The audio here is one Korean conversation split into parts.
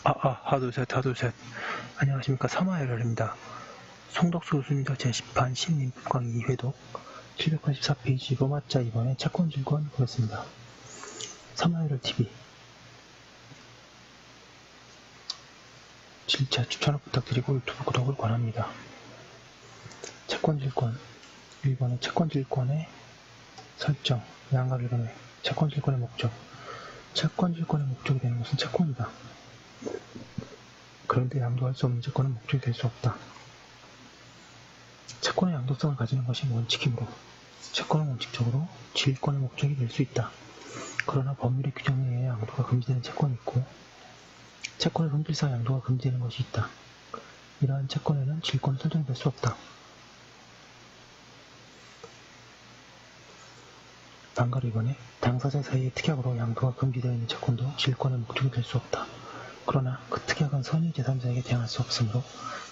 하둘셋. 안녕하십니까. 사마에럴입니다. 송덕수 교수입니다. 제10판 신민법강 2회독 784페이지 로마자 2번에 채권 질권 보겠습니다. 사마에럴 TV 진짜 추천을 부탁드리고 유튜브 구독을 권합니다. 채권 질권 1번에 채권 질권의 설정, 양각 1번에 채권 질권의 목적. 채권 질권의 목적이 되는 것은 채권이다. 그런데 양도할 수 없는 채권은 목적이 될 수 없다. 채권의 양도성을 가지는 것이 원칙이므로 채권은 원칙적으로 질권의 목적이 될 수 있다. 그러나 법률의 규정에 의해 양도가 금지되는 채권이 있고 채권의 성질상 양도가 금지되는 것이 있다. 이러한 채권에는 질권은 설정될 수 없다. 반가로 이번에 당사자 사이의 특약으로 양도가 금지되어 있는 채권도 질권의 목적이 될 수 없다. 그러나 그 특약은 선의 제3자에게 대항할 수 없으므로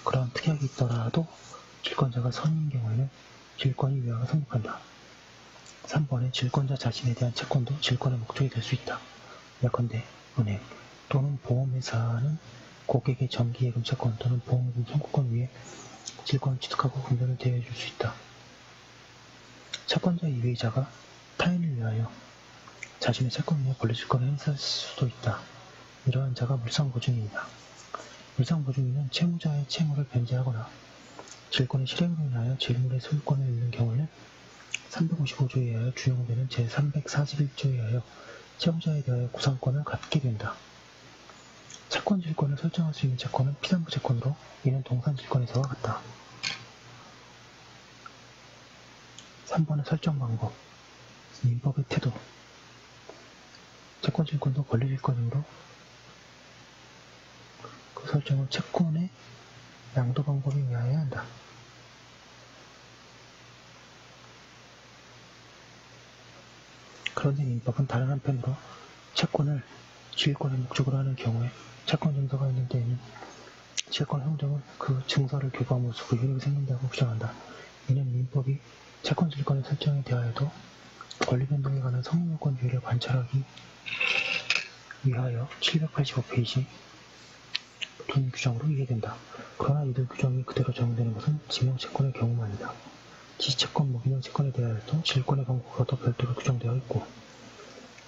그러한 특약이 있더라도 질권자가 선의인 경우에는 질권이 위화가 성립한다. 3번에 질권자 자신에 대한 채권도 질권의 목적이 될 수 있다. 예컨대 은행 또는 보험회사는 고객의 정기예금 채권 또는 보험금 청구권 위에 질권을 취득하고 금전을 대여해줄 수 있다. 채권자 이외의자가 타인을 위하여 자신의 채권 위에 권리질권을 행사할 수도 있다. 이러한 자가 물상보증인이다. 물상보증인은 채무자의 채무를 변제하거나 질권의 실행으로 인하여 질물의 소유권을 잃는 경우에는 355조에 의하여 준용되는 제341조에 의하여 채무자에 대하여 구상권을 갖게 된다. 채권 질권을 설정할 수 있는 채권은 피담보 채권으로 이는 동산 질권에서와 같다. 3번의 설정 방법, 민법의 태도. 채권 질권도 권리 질권이므로 그 설정을 채권의 양도 방법에 의하여야 한다. 그런데 민법은 다른 한편으로 채권을 질권의 목적으로 하는 경우에 채권 증서가 있는 때에는 채권 행정은 그 증서를 교부함으로써 그 효력이 생긴다고 주장한다. 이는 민법이 채권 질권의 설정에 대하여도 권리 변동에 관한 성립요건 유의를 관찰하기 위하여 785페이지 둔 규정으로 이해된다. 그러나 이들 규정이 그대로 적용되는 것은 지명채권의 경우만이다. 지채권, 무기명채권에 대하여도 질권의 방법과 더 별도로 규정되어 있고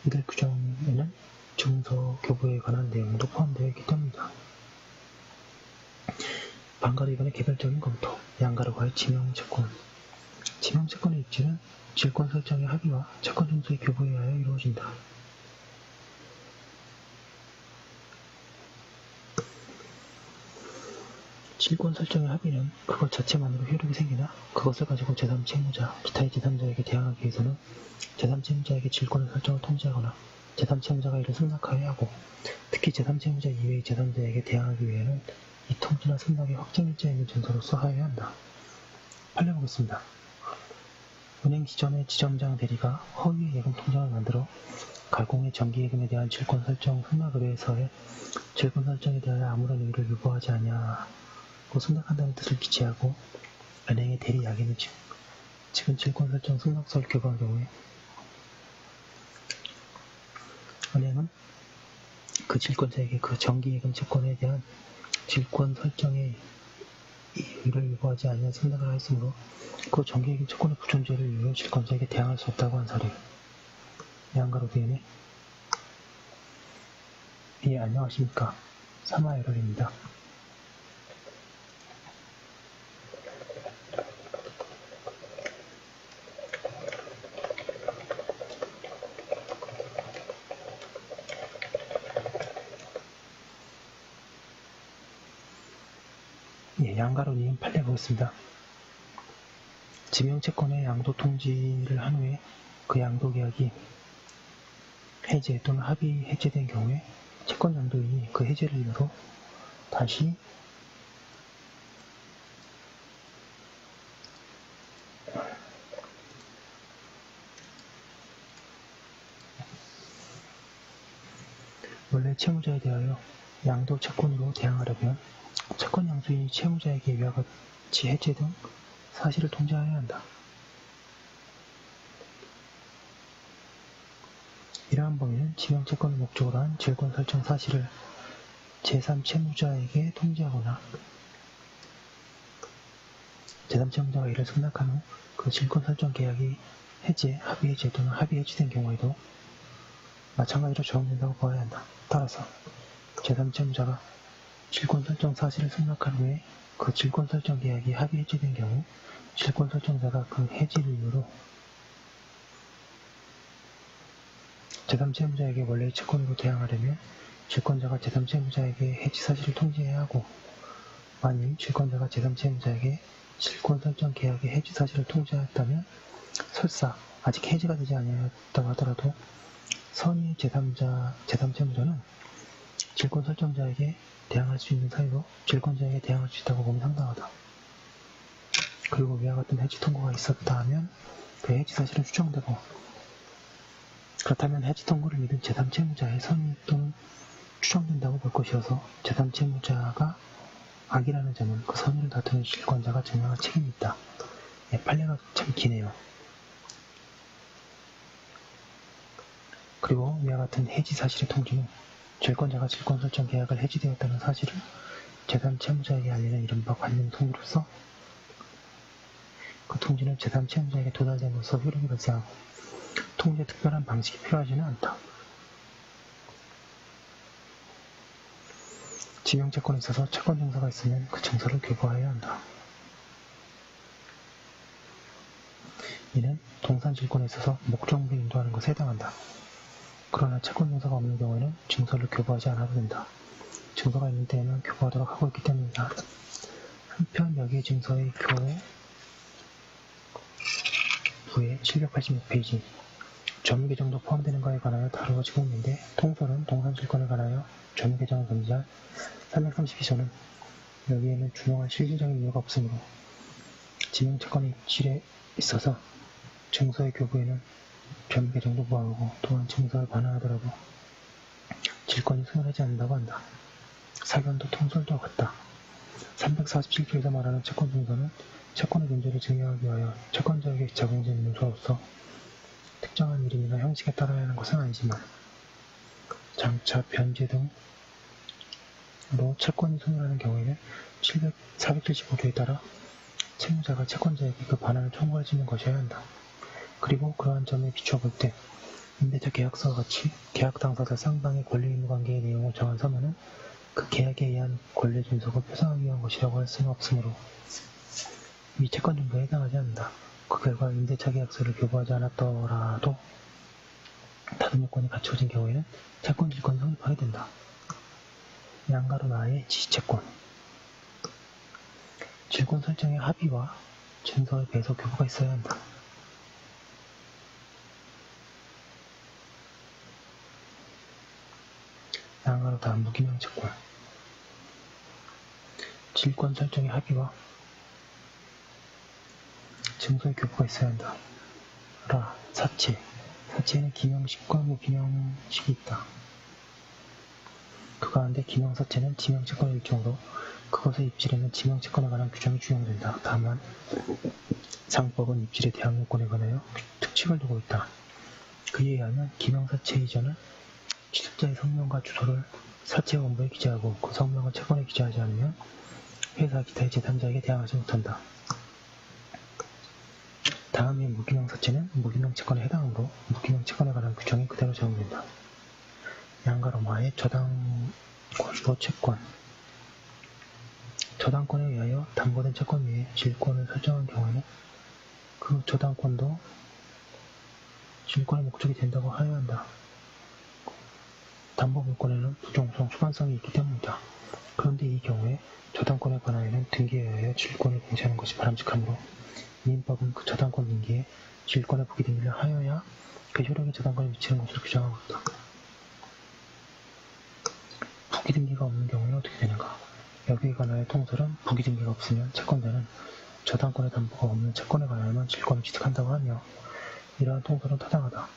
이들 규정에는 증서 교부에 관한 내용도 포함되어 있기 때문이다. 반가로 이번에 개별적인 검토, 양가로가의 지명채권. 지명채권의 입지는 질권 설정의 합의와 채권 증서의 교부에 의하여 이루어진다. 질권 설정의 합의는 그것 자체만으로 효력이 생기나 그것을 가지고 제3채무자, 기타의 제3자에게 대항하기 위해서는 제3채무자에게 질권의 설정을 통지하거나 제3채무자가 이를 승낙하여야 하고 특히 제3채무자 이외의 제3자에게 대항하기 위해는 이 통지나 승낙의 확정일자 있는 증서로서 하여야 한다. 판례 보겠습니다. 은행 지점의 지점장 대리가 허위의 예금 통장을 만들어 가공의 정기예금에 대한 질권 설정 승낙 의뢰서에 질권 설정에 대하여 아무런 의의를 유보하지 아니하고 승낙한다는 뜻을 기재하고 은행의 대리 약인을 측은 질권 설정 승낙서를 교부한 경우에 은행은 그 질권자에게 그 정기예금 채권에 대한 질권 설정에 의의를 유보하지 아니한 승낙을 하였으므로 그 정기예금 채권의 부존재를 이유로 질권자에게 대항할 수 없다고 한 사례. 양가로 되네. 예, 안녕하십니까. 사마에럴입니다. 예, 양가로님 판례 보겠습니다. 지명채권의 양도 통지를 한 후에 그 양도계약이 해제 또는 합의 해제된 경우에 채권 양도인이 그 해제를 이유로 다시 원래 채무자에 대하여 양도 채권으로 대항하려면 채권 양수인이 채무자에게 위와 같이 해제 등 사실을 통지하여야 한다. 이러한 범위는 지명채권을 목적으로 한 질권 설정 사실을 제3채무자에게 통지하거나 제3채무자가 이를 승낙한 후 그 질권 설정 계약이 해지, 합의 해지 또는 합의 해지된 경우에도 마찬가지로 적용된다고 보아야 한다. 따라서 제3채무자가 질권 설정 사실을 승낙한 후에 그 질권 설정 계약이 합의 해지된 경우 질권 설정자가 그 해지를 이유로 제3채무자에게 원래의 채권으로 대항하려면 질권자가 제3채무자에게 해지 사실을 통지해야 하고, 만일 질권자가 제3채무자에게 질권 설정 계약의 해지 사실을 통지하였다면 설사 아직 해지가 되지 아니하였다고 하더라도 선의의 제3채무자는 질권 설정자에게 대항할 수 있는 사유로 질권자에게 대항할 수 있다고 보면 상당하다. 그리고 위와 같은 해지 통고가 있었다 하면 그 해지 사실은 추정되고, 그렇다면 해지 통고를 믿은 제3채무자의 선의 또는 추정된다고 볼 것이어서 제3채무자가 악이라는 점은 그 선의를 다투는 질권자가 증명할 책임이 있다. 판례가 참 기네요. 그리고 위와 같은 해지 사실의 통지는 질권자가 질권 설정 계약을 해지되었다는 사실을 제3채무자에게 알리는 이른바 관련 통지로서 그 통지는 제3채무자에게 도달됨으로써 효력이 발생하고 통지에 특별한 방식이 필요하지는 않다. 지명채권에 있어서 채권 증서가 있으면 그 증서를 교부하여야 한다. 이는 동산질권에 있어서 목적물을 인도하는 것에 해당한다. 그러나 채권 증서가 없는 경우에는 증서를 교부하지 않아도 된다. 증서가 있는 때에는 교부하도록 하고 있기 때문이다. 한편 여기에 증서의 교부에 786페이지 점유계정도 포함되는 것에 관하여 다루어지고 있는데, 통설은 동산질권에 관하여 점유계정을 금지할 332조는 여기에는 준용할 실질적인 이유가 없으므로 지명채권의 입질에 있어서 증서의 교부에는 점유계정도 무하고 또한 증서에 관하하더라도 질권이 소멸하지 않는다고 한다. 사견도 통설도 같다. 347조에서 말하는 채권증서는 채권의 존재를 증명하기 위하여 채권자에게 작용된 문서로서 특정한 이름이나 형식에 따라야 하는 것은 아니지만 장차 변제 등으로 채권이 소멸하는 경우에는 475조에 따라 채무자가 채권자에게 그 반환을 청구할 수 있는 것이어야 한다. 그리고 그러한 점에 비추어 볼 때 임대차 계약서와 같이 계약 당사자 쌍방의 권리 의무 관계의 내용을 정한 서면은 그 계약에 의한 권리 준속을 표상하기 위한 것이라고 할 수는 없으므로 이 채권 증서에 해당하지 않는다. 그 결과 임대차 계약서를 교부하지 않았더라도 다른 요건이 갖춰진 경우에는 채권 질권이 성립하게 된다. 양가로 나의 지시채권 질권 설정의 합의와 증서의 배서 교부가 있어야 한다. 양가로 다 무기명채권 질권 설정의 합의와 증서의 교부가 있어야 한다. 사체에는 기명식과 무기명식이 있다. 그 가운데 기명사체는 지명채권의 일종으로 그것의 입질에는 지명채권에 관한 규정이 준용된다. 다만 상법은 입질의 대항 요건에 관하여 특칙을 두고 있다. 그에 의하면 기명사체 이전은 취득자의 성명과 주소를 사체 원부에 기재하고 그 성명을 채권에 기재하지 않으면 회사 기타의 제3자에게 대항하지 못한다. 다음에 무기명사체는 무기명채권에 해당하므로 무기명채권에 관한 규정이 그대로 적용된다. 양가로마의 저당권도 채권 저당권에 의하여 담보된 채권 위에 질권을 설정한 경우에는 그 저당권도 질권의 목적이 된다고 하여야 한다. 담보물권에는 부정성, 수반성이 있기 때문이다. 그런데 이 경우에 저당권에 관하여는 등기에 의하여 질권을 공시하는 것이 바람직하므로 민법은 그 저당권 등기에 질권의 부기 등기를 하여야 그 효력의 저당권에 미치는 것으로 규정하고 있다. 부기 등기가 없는 경우에는 어떻게 되는가? 여기에 관하여 통설은 부기 등기가 없으면 채권자는 저당권의 담보가 없는 채권에 관하여만 질권을 취득한다고 하며 이러한 통설은 타당하다.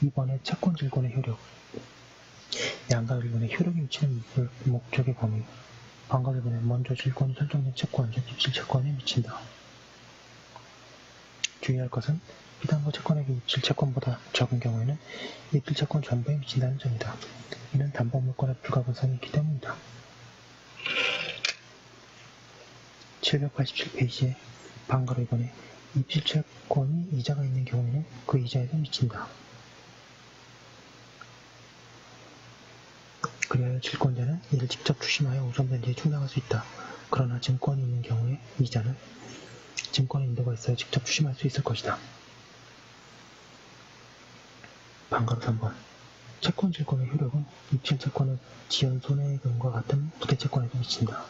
이번에 채권 질권의 효력 양가 질권의 효력이 미치는 목적의 범위 방과 전에 먼저 질권이 설정된 채권, 즉 입실채권에 미친다. 주의할 것은 피담보 채권액이 입실 채권보다 적은 경우에는 입실 채권 전부에 미친다는 점이다. 이는 담보 물권의 불가분성이 있기 때문이다. 787페이지에 방가로 이번에 입실 채권이 이자가 있는 경우에는 그 이자에도 미친다. 그리하여 질권자는 이를 직접 추심하여 우선변제에 충당할 수 있다. 그러나 증권이 있는 경우에 이자는 증권의 인도가 있어야 직접 추심할 수 있을 것이다. 방가로 3번 채권 질권의 효력은 입실 채권의 지연 손해금과 같은 부대 채권에도 미친다.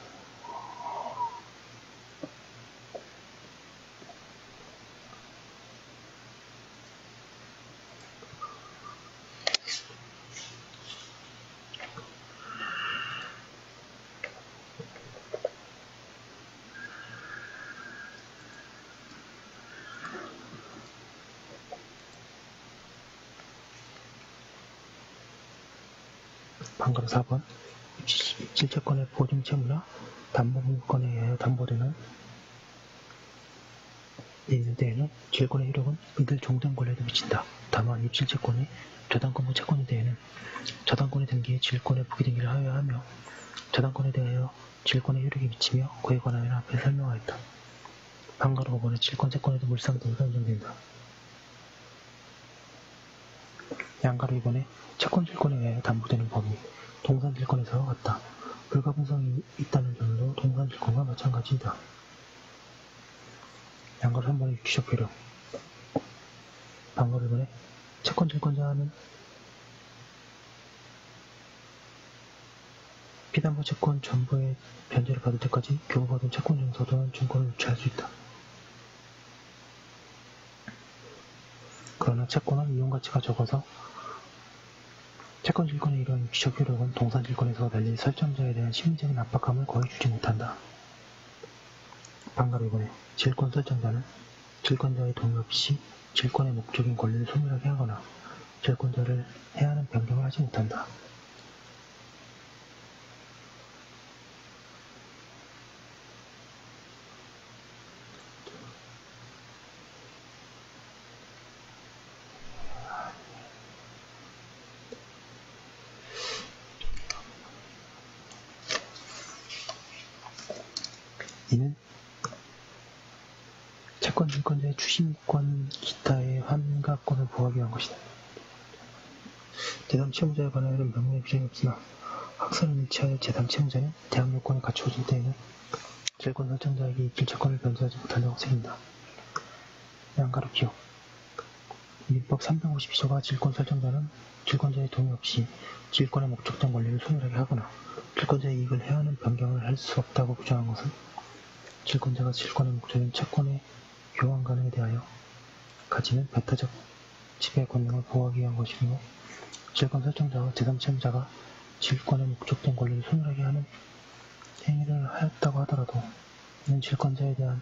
방가로 4번 입실 채권의 보증 채무나 담보 물권에 의하여 담보되는 있는 때에는 질권의 효력은 이들 종등 권리에도 미친다. 다만 입실 채권이 저당권부 채권에 대해는 저당권의 등기에 질권의 부기등기를 하여야 하며 저당권에 대하여 질권의 효력이 미치며 그에 관하여는 앞에 설명하였다. 방가로 5번의 질권 채권에도 물상등기가 인정된다. 양가로 2번에 채권 질권에 의하여 담보되는 범위 동산 질권에서와 같다. 불가분성이 있다는 점도 동산 질권과 마찬가지이다. 양가로 3번의 유기적 효력 방가로 1번에 채권 질권자는 피담보 채권 전부의 변제를 받을 때까지 교부받은 채권 증서 또는 증권을 유치할 수 있다. 그러나 채권은 이용가치가 적어서 채권 질권의 이러한 유기적 효력은 동산 질권에서와 달리 설정자에 대한 심리적인 압박감을 거의 주지 못한다. 방가로 2번에 질권 설정자는 질권자의 동의 없이 질권의 목적인 권리를 소멸하게 하거나 질권자를 해하는 변경을 하지 못한다. 이는 채권 질권자의 추심권 기타의 환가권을 보호하기 위한 것이다. 제3 채무자에 관하여는 명령의 규정이 없으나 학설을 일치하여 제3 채무자는 대항 요건이 갖추어질 때에는 질권 설정자에게 입실 채권을 변제하지 못한다고 새긴다. 양가로 기억 민법 352조가 질권 설정자는 질권자의 동의 없이 질권의 목적된 권리를 소멸하게 하거나 질권자의 이익을 해하는 변경을 할 수 없다고 규정한 것은 질권자가 질권의 목적인 채권의 교환관에 대하여 가지는 배타적 지배 권능을 보호하기 위한 것이며 질권 설정자와 제3 채무자가 질권의 목적된 권리를 소멸하게 하는 행위를 하였다고 하더라도 이는 질권자에 대한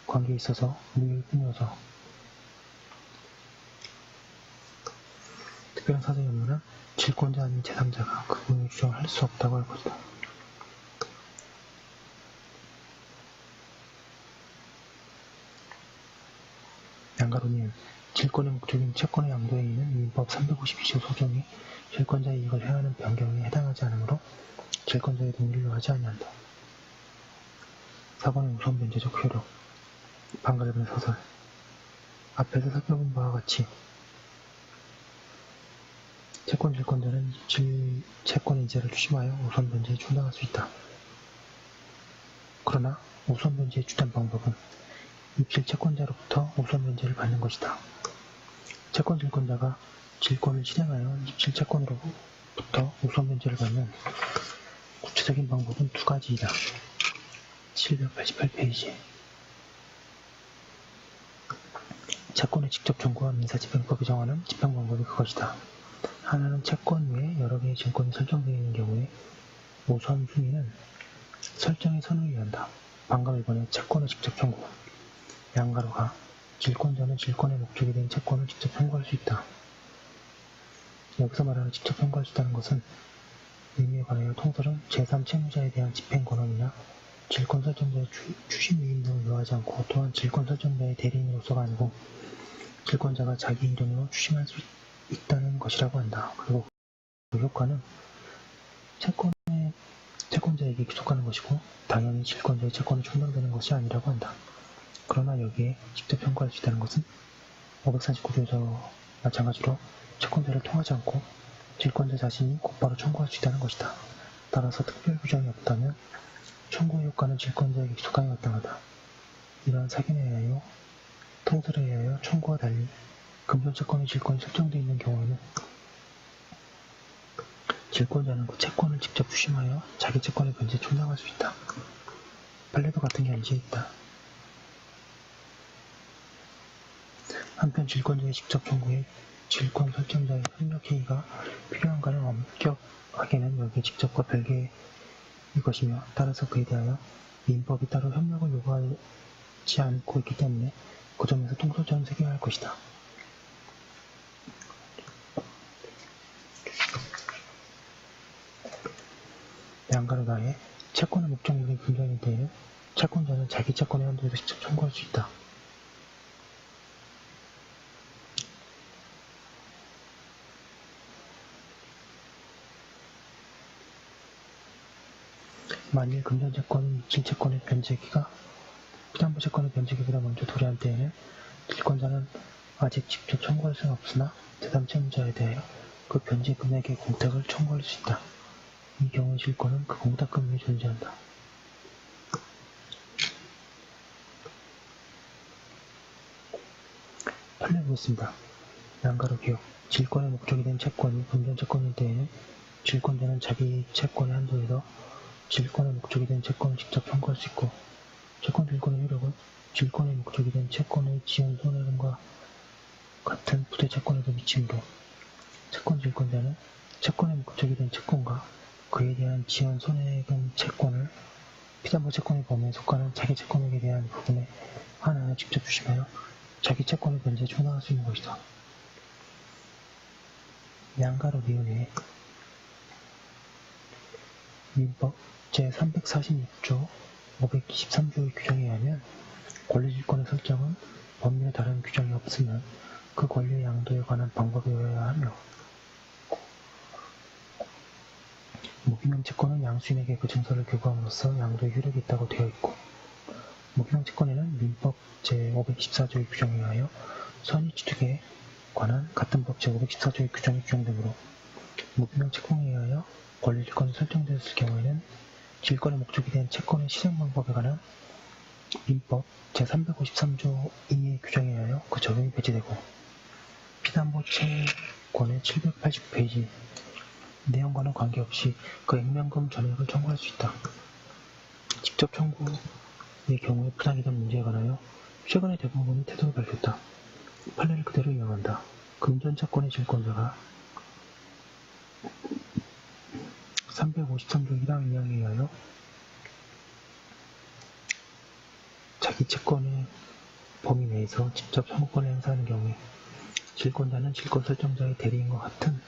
관계에 있어서 무효일 뿐이어서 특별한 사정이 없는 한 질권자 아닌 제3자가 그 부분의 주장을 할 수 없다고 할 것이다. 양가로는 질권의 목적인 채권의 양도에 있는 민법 352조 소정이 질권자의 이익을 해하는 변경에 해당하지 않으므로 질권자의 동의를 요하지 아니한다. 4번의 우선 변제적 효력 방가르변 서설 앞에서 살펴본 바와 같이 채권 질권자는 입실 채권의 이자를 추심하여 우선 변제에 충당할 수 있다. 그러나 우선 변제의 주된 방법은 입실 채권자로부터 우선 변제를 받는 것이다. 채권 질권자가 질권을 실행하여 입실 채권으로부터 우선 변제를 받는 구체적인 방법은 두 가지이다. 788페이지 채권의 직접 청구와 민사집행법이 정하는 집행 방법이 그것이다. 하나는 채권 외에 여러 개의 질권이 설정되어 있는 경우에 우선순위는 설정의 선에 의한다. 방금 이번에 채권의 직접 청구 양가로가 질권자는 질권의 목적이 된 채권을 직접 청구할 수 있다. 여기서 말하는 직접 청구할 수 있다는 것은 의미에 관하여 통설은 제3 채무자에 대한 집행 권한이나 질권 설정자의 추심 위임 등을 요하지 않고 또한 질권 설정자의 대리인으로서가 아니고 질권자가 자기 이름으로 추심할 수 있다는 것이라고 한다. 그리고 그 효과는 채권자에게 귀속하는 것이고 당연히 질권자의 채권이 충당되는 것이 아니라고 한다. 그러나 여기에 직접 청구할 수 있다는 것은 549조에서 마찬가지로 채권자를 통하지 않고 질권자 자신이 곧바로 청구할 수 있다는 것이다. 따라서 특별 규정이 없다면 청구의 효과는 질권자에게 귀속함에 마땅하다. 이러한 사견에 의하여 통설에 의하여 청구와 달리 금전채권의 질권이 설정되어 있는 경우에는 질권자는 그 채권을 직접 추심하여 자기 채권의 변제에 충당할 수 있다. 판례도 같은 게 알려져 있다. 한편 질권자의 직접 청구에 질권 설정자의 협력행위가 필요한가는 엄격하게는 여기에 직접과 별개의 것이며 따라서 그에 대하여 민법이 따로 협력을 요구하지 않고 있기 때문에 그 점에서 통설처럼 새겨야 할 것이다. 양가로 다해 채권의 목적물이 분명일 때에는 채권자는 자기 채권의 한도에서 직접 청구할 수 있다. 만일 금전채권은 묵신채권의 변제기가 피담보채권의 변제기보다 먼저 도래한 때에는 질권자는 아직 직접 청구할 수는 없으나 제3채무자에 대하여 그 변제 금액의 공탁을 청구할 수 있다. 이 경우의 질권은 그 공탁 금액이 존재한다. 판례 보겠습니다. 양가로 기억. 질권의 목적이 된 채권이 금전채권일 때에는 질권자는 자기 채권의 한도에서 질권의 목적이 된 채권을 직접 청구할 수 있고 채권 질권의 효력은 질권의 목적이 된 채권의 지연 손해금과 같은 부대 채권에도 미치므로 채권 질권자는 채권의 목적이 된 채권과 그에 대한 지연 손해금 채권을 피담보 채권의 범위에 속하는 자기 채권액에 대한 부분에 하나하나 직접 추심하여 자기 채권의 변제에 충당할 수 있는 것이다. 양가로 미은에 민법 제346조 523조의 규정에 의하면 권리질권의 설정은 법률에 다른 규정이 없으면 그 권리의 양도에 관한 방법이어야 하며 무기명채권은 양수인에게 그 증서를 교부함으로써 양도의 효력이 있다고 되어 있고 무기명채권에는 민법 제524조의 규정에 의하여 선의취득에 관한 같은 법 제514조의 규정이 규정되므로 무기명채권에 의하여 권리질권이 설정되었을 경우에는 질권의 목적이 된 채권의 실행 방법에 관한 민법 제353조 2의 규정에 의하여 그 적용이 배제되고 피담보 채권의 789페이지 내용과는 관계없이 그 액면금 전액을 청구할 수 있다. 직접 청구의 경우에 부당이 된 문제에 관하여 최근에 대법원이 태도를 밝혔다. 판례를 그대로 이용한다. 금전채권의 질권자가 353조 1항 2항에 의하여 자기 채권의 범위 내에서 직접 청구권을 행사하는 경우에 질권자는 질권 설정자의 대리인과 같은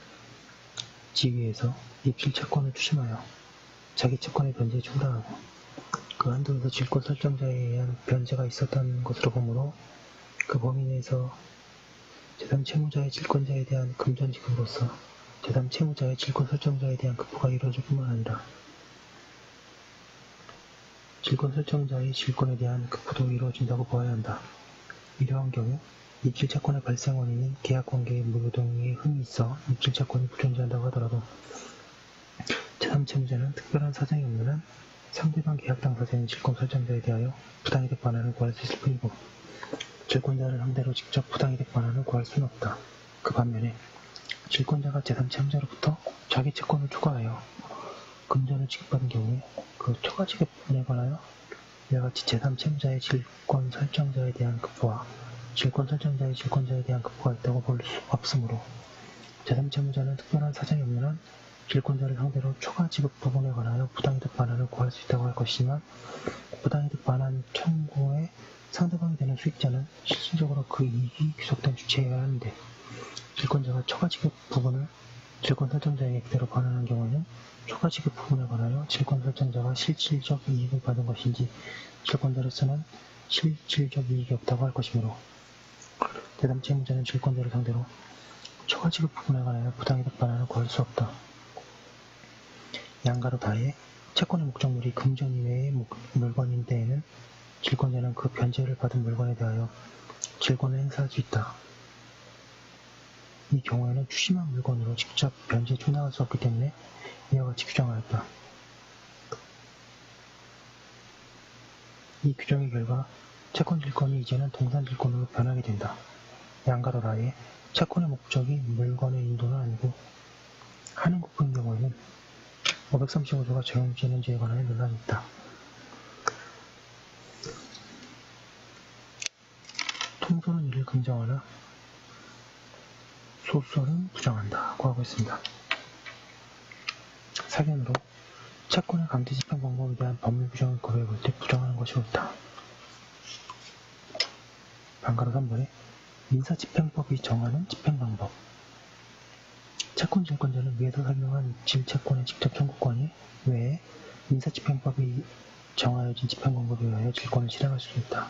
지위에서 입실 채권을 추심하여 자기 채권의 변제에 충당하고 그 한도에서 질권 설정자에 의한 변제가 있었다는 것으로 보므로 그 범위 내에서 제3채무자의 질권자에 대한 금전 지급으로서 제3채무자의 질권 설정자에 대한 급부가 이루어질 뿐만 아니라 질권 설정자의 질권에 대한 급부도 이루어진다고 보아야 한다. 이러한 경우 입실채권의 발생 원인인 계약관계의 무효동의에 흠이 있어 입실채권이 불존재한다고 하더라도 제3채무자는 특별한 사정이 없는 한 상대방 계약 당사자인 질권 설정자에 대하여 부당이득 반환을 구할 수 있을 뿐이고 질권자를 상대로 직접 부당이득 반환을 구할 수는 없다. 그 반면에 질권자가 제3채무자로부터 자기 채권을 초과하여 금전을 지급받은 경우에 그 초과 지급 부분에 관하여 이와 같이 제3채무자의 질권 설정자에 대한 급부와 질권 설정자의 질권자에 대한 급부가 있다고 볼 수 없으므로 제3채무자는 특별한 사정이 없는 한 질권자를 상대로 초과 지급 부분에 관하여 부당이득 반환을 구할 수 있다고 할 것이지만 부당이득 반환 청구의 상대방이 되는 수익자는 실질적으로 그 이익이 귀속된 주체여야 하는데 질권자가 초과 지급 부분을 질권 설정자에게 그대로 반환한 경우에는 초과 지급 부분에 관하여 질권 설정자가 실질적 이익을 받은 것인지 질권자로서는 실질적 이익이 없다고 할 것이므로 제3 채무자는 질권자를 상대로 초과 지급 부분에 관하여 부당이득 반환을 구할 수 없다. 양가로 다해 채권의 목적물이 금전 이외의 물건인 때에는 질권자는 그 변제를 받은 물건에 대하여 질권을 행사할 수 있다. 이 경우에는 추심한 물건으로 직접 변제에 충당할 수 없기 때문에 이와 같이 규정하였다. 이 규정의 결과 채권 질권이 이제는 동산 질권으로 변하게 된다. 양가로 다해 채권의 목적이 물건의 인도는 아니고 하는 국부인 경우에는 535조가 적용되는지에 관하여 논란이 있다. 통소는 이를 긍정하나 소설은 부정한다고 하고 있습니다. 사견으로 채권의 강제 집행 방법에 대한 법률 규정을 고려해 볼 때 부정하는 것이 옳다. 반가로 3번에 민사집행법이 정하는 집행방법. 채권 질권자는 위에서 설명한 질채권의 직접 청구권 외에 민사집행법이 정하여진 집행방법에 의하여 질권을 실행할 수 있다.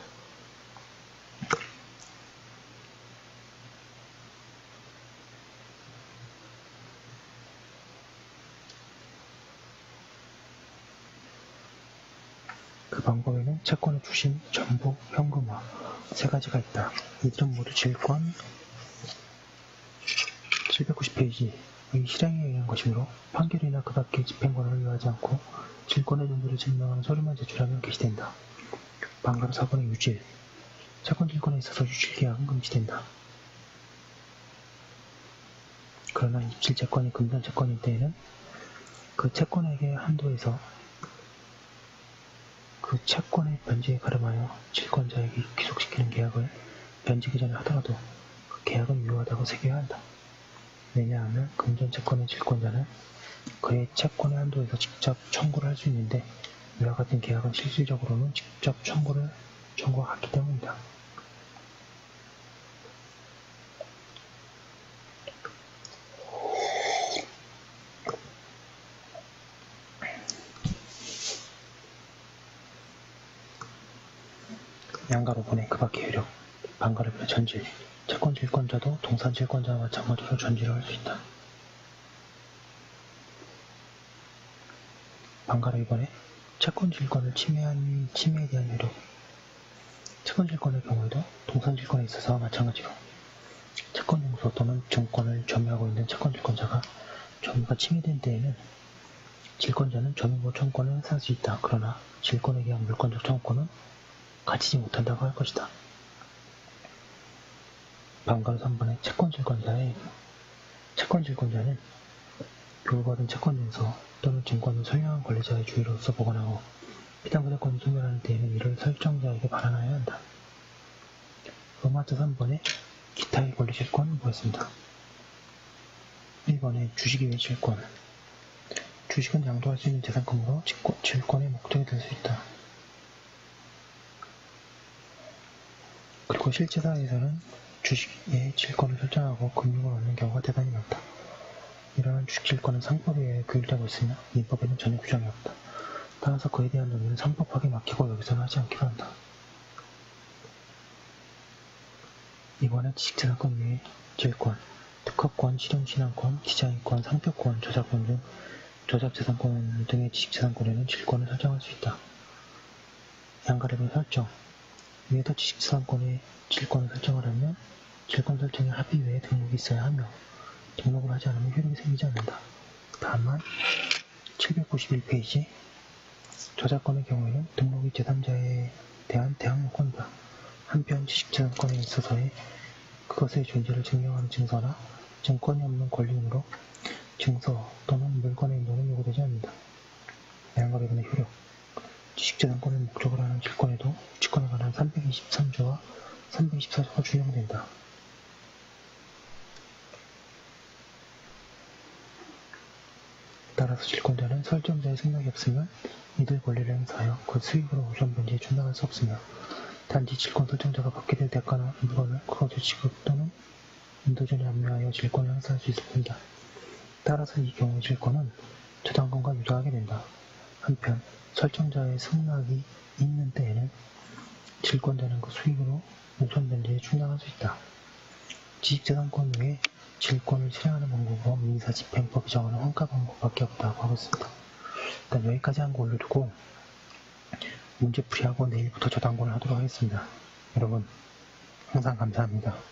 그 방법에는 채권의 주심, 전부, 현금화 세 가지가 있다. 이들은 모두 질권 790페이지의 실행에 의한 것이므로 판결이나 그 밖의 집행권을 요하지 않고 질권의 정도를 증명하는 서류만 제출하면 개시된다. 반가로 4번의 유질 채권 질권에 있어서 유질계약은 금지된다. 그러나 입질채권이 금전채권인 때에는 그 채권액의 한도에서 그 채권의 변제에 가름하여 질권자에게 귀속시키는 계약을 변제기 전에 하더라도 그 계약은 유효하다고 새겨야 한다. 왜냐하면 금전채권의 질권자는 그의 채권의 한도에서 직접 청구를 할 수 있는데 이와 같은 계약은 실질적으로는 직접 청구가 같기 때문이다. 양가로 보내 그 밖의 효력, 반가로 보내 전질, 채권 질권자도 동산 질권자와 마찬가지로 전질을 할 수 있다. 반가로 이번에 채권 질권을 침해에 대한 효력, 채권 질권의 경우에도 동산 질권에 있어서와 마찬가지로 채권 용서 또는 증권을 점유하고 있는 채권 질권자가 점유가 침해된 때에는 질권자는 점유보 청구권을 행사할 수 있다. 그러나 질권에 대한 물권적 청구권은 가지지 못한다고 할 것이다. 반가로 3번에 채권 질권자는 교부받은 채권 증서 또는 증권을 선량한 권리자의 주의로서 보관하고 피담보대권을 소멸하는 때에는 이를 설정자에게 발환하여야 한다. 로마자 3번에 기타의 권리질권은 뭐였습니다. 1번에 주식 외 질권. 주식은 양도할 수 있는 재산권으로 질권의 목적이 될 수 있다. 그리고 실제 사회에서는 주식의 질권을 설정하고 금융을 얻는 경우가 대단히 많다. 이러한 주식 질권은 상법에 의해 규율되고 있으며 민법에는 전혀 규정이 없다. 따라서 그에 대한 논의는 상법학에 맡기고 여기서는 하지 않기로 한다. 이번에 지식재산권 외에 질권, 특허권, 실용신앙권, 디자인권, 상표권, 저작권 등 저작재산권 등의 지식재산권에는 질권을 설정할 수 있다. 양가래별 설정 위에서 지식재산권의 질권을 설정하려면 질권 설정에 합의 외에 등록이 있어야 하며 등록을 하지 않으면 효력이 생기지 않는다. 다만 791페이지 저작권의 경우에는 등록이 제3자에 대한 대항 요건이다. 한편 지식재산권에 있어서의 그것의 존재를 증명하는 증서나 증권이 없는 권리이므로 증서 또는 물건의 인도는 요구되지 않는다. 양가배분의 효력 지식재산권의 목적을 하는 질권에도 직권에 관한 323조와 324조가 준용된다. 따라서 질권자는 설정자의 승낙이 없으면 이들 권리를 행사하여 그 수익으로 우선 변제에 충당할 수 없으며 단지 질권 설정자가 받게 될 대가나 물건을 그것의 지급 또는 인도 전에 압류하여 질권을 행사할 수 있을 뿐이다. 따라서 이 경우 질권은 저당권과 유사하게 된다. 한편 설정자의 승낙이 있는 때에는 질권자는 그 수익으로 우선변제에 충당할 수 있다. 지식재산권 외에 질권을 실행하는 방법은 민사집행법이 정하는 환가 방법밖에 없다고 하고 있습니다. 일단 여기까지 한 거 올려두고 문제풀이하고 내일부터 저당권을 하도록 하겠습니다. 여러분 항상 감사합니다.